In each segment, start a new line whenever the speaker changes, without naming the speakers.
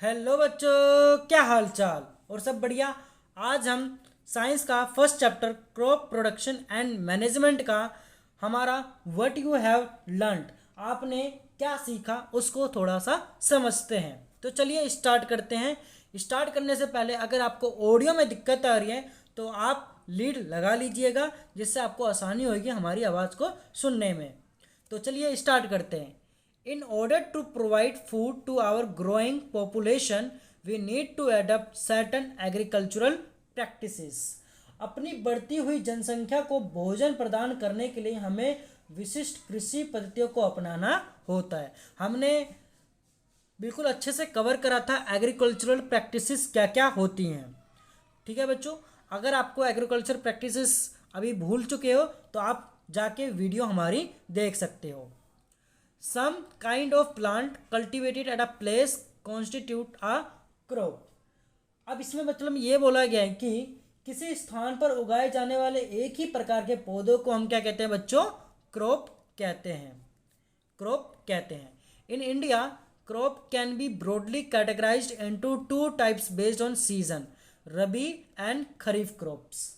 Hello बच्चों, क्या हाल चाल और सब बढ़िया। आज हम साइंस का first chapter crop production and management का हमारा व्हाट यू हैव लर्नड, आपने क्या सीखा उसको थोड़ा सा समझते हैं। तो चलिए स्टार्ट करते हैं। स्टार्ट करने से पहले अगर आपको ऑडियो में दिक्कत आ रही है तो आप लीड लगा लीजिएगा, जिससे आपको आसानी होगी हमारी आवाज़ को सुनने में। तो चलिए स्टार्ट करते हैं। In order to provide food to our growing population, we need to adopt certain agricultural practices. अपनी बढ़ती हुई जनसंख्या को भोजन प्रदान करने के लिए हमें विशिष्ट कृषि पद्धतियों को अपनाना होता है। हमने बिल्कुल अच्छे से कवर करा था एग्रीकल्चरल प्रैक्टिसेस क्या क्या होती हैं। ठीक है बच्चों, अगर आपको एग्रीकल्चर प्रैक्टिसेस अभी भूल चुके हो तो आप जाके वीडियो हमारी देख सकते हो। Some kind of plant cultivated at a place constitute a crop. अब इसमें मतलब ये बोला गया है कि किसी स्थान पर उगाए जाने वाले एक ही प्रकार के पौधों को हम क्या कहते हैं बच्चों? क्रॉप कहते हैं। क्रॉप कहते हैं। In India crop can be broadly categorised into two types based on season, rabi and kharif crops.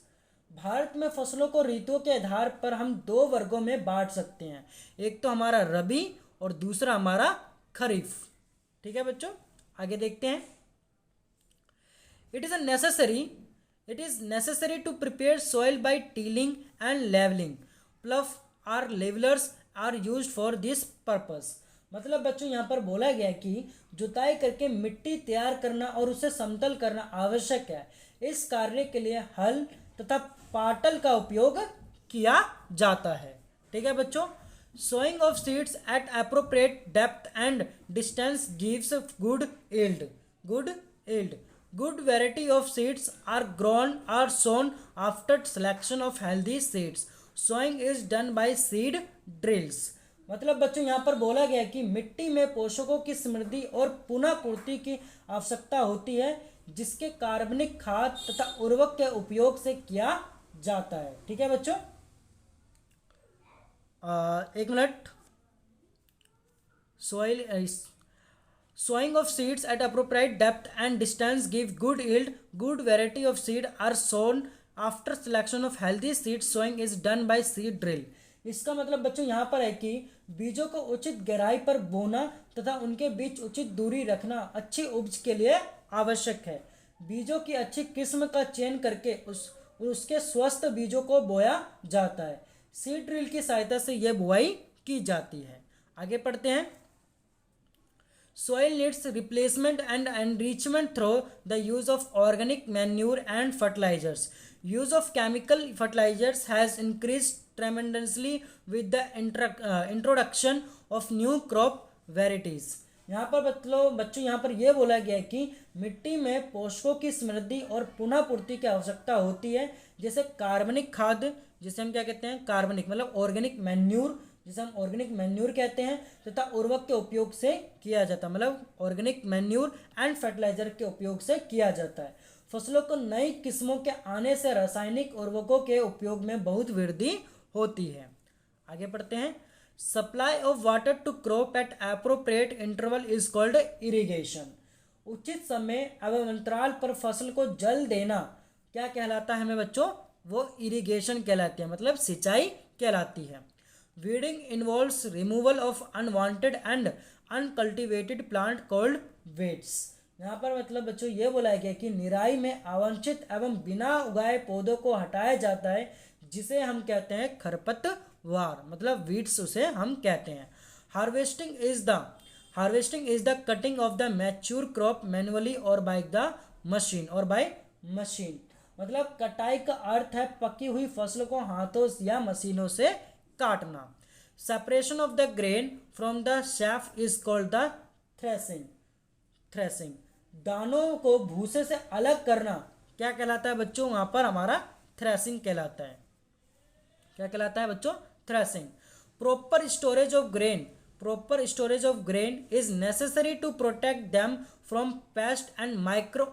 Bharat में फसलों को ऋतुओं के आधार पर हम दो वर्गों में बांट सकते हैं। एक तो हमारा रबी और दूसरा हमारा खरीफ। ठीक है बच्चों, आगे देखते हैं। It is necessary to prepare soil by tilling and levelling. Plough or levellers are used for this purpose. मतलब बच्चों यहाँ पर बोला गया कि जुताई करके मिट्टी तैयार करना और उसे समतल करना आवश्यक है। इस कार्य के लिए हल तथा पाटल का उपयोग किया जाता है। ठीक है बच्चों, sowing of seeds at appropriate depth and distance gives good yield. Good variety of seeds are sown after selection of healthy seeds. Sowing is done by seed drills. मतलब बच्चों यहाँ पर बोला गया कि मिट्टी में पोषकों की समृद्धि और पुनः पूर्ति की आवश्यकता होती है, जिसके कार्बनिक खाद तथा उर्वरक के उपयोग से किया जाता है। ठीक है बच्चों, एक minute. Sowing of seeds at appropriate depth and distance give good yield. Good variety of seed are sown after selection of healthy seeds. Sowing is done by seed drill. इसका मतलब बच्चों यहाँ पर है कि बीजों को उचित गहराई पर बोना तथा उनके बीच उचित दूरी रखना अच्छी उपज के लिए आवश्यक है। बीजों की अच्छी किस्म का चयन करके उसके स्वस्थ बीजों को बोया जाता है। सीड ड्रिल की सहायता से यह बुआई की जाती है। आगे पढ़ते हैं। Soil needs replacement and enrichment through the use of organic manure and fertilizers. Use of chemical fertilizers has increased tremendously with the introduction of new crop varieties. यहाँ पर बच्चों यहाँ पर यह बोला गया है कि मिट्टी में पोषकों की समृद्धि और पुनः पूर्ति की आवश्यकता होती है, जैसे कार्बनिक खाद, जिसे हम क्या कहते हैं कार्बनिक मतलब ऑर्गेनिक मैन्यूर, जिसे हम ऑर्गेनिक मैन्यूर कहते हैं, तथा उर्वरक के उपयोग से किया जाता है, मतलब ऑर्गेनिक मैन्यूर एंड फर्टिलाइजर के उपयोग से किया जाता है। फसलों को नई किस्मों के आने से रासायनिक उर्वरकों के उपयोग में बहुत वृद्धि होती है। आगे पढ़ते हैं। Supply of water to crop at appropriate interval is called irrigation. उचित समय एवं अंतराल पर फसल को जल देना क्या कहलाता है हमें बच्चों? वो इरिगेशन कहलाती है, मतलब सिंचाई कहलाती है। Weeding involves removal of unwanted and uncultivated plant called weeds. यहाँ पर मतलब बच्चों ये बोला गया कि निराई में अवांछित एवं बिना उगाए पौधों को हटाया जाता है, जिसे हम कहते हैं खरपतवार, मतलब वीड्स उसे हम कहते हैं। Harvesting is the cutting of the mature crop manually और बाय मशीन। मतलब कटाई का अर्थ है पकी हुई फसलों को हाथों या मशीनों से काटना। Separation of the grain from the chaff is called the threshing. दानों को भूसे से अलग करना क्या कहलाता है बच्चों? वहां पर हमारा थ्रेसिंग कहलाता है। क्या कहलाता है बच्चों? Threshing. Proper storage of grain is necessary to protect them from pest and micro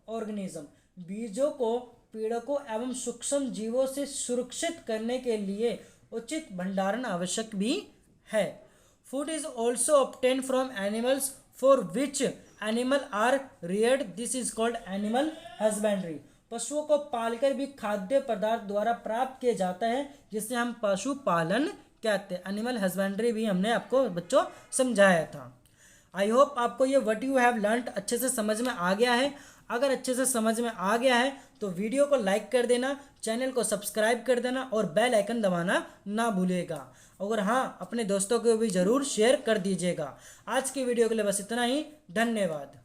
organism. बीजों को पीड़कों एवं सूक्ष्म जीवों से सुरक्षित करने के लिए उचित भंडारण आवश्यक भी है। Food is also obtain from animals for which animal are reared this is called animal husbandry. पशुओं को पालकर भी खाद्य पदार्थ द्वारा प्राप्त किया जाता है जिसे हम पशुपालन कहते हैं। एनिमल हस्बेंड्री भी हमने आपको बच्चों समझाया था। आई होप आपको ये व्हाट यू हैव लर्नड अच्छे से समझ में आ गया है। अगर अच्छे से समझ में आ गया है तो वीडियो को लाइक कर देना, चैनल को सब्सक्राइब कर देना और बेल आइकन दबाना ना भूलिएगा। और हाँ, अपने दोस्तों को भी ज़रूर शेयर कर दीजिएगा। आज की वीडियो के लिए बस इतना ही। धन्यवाद।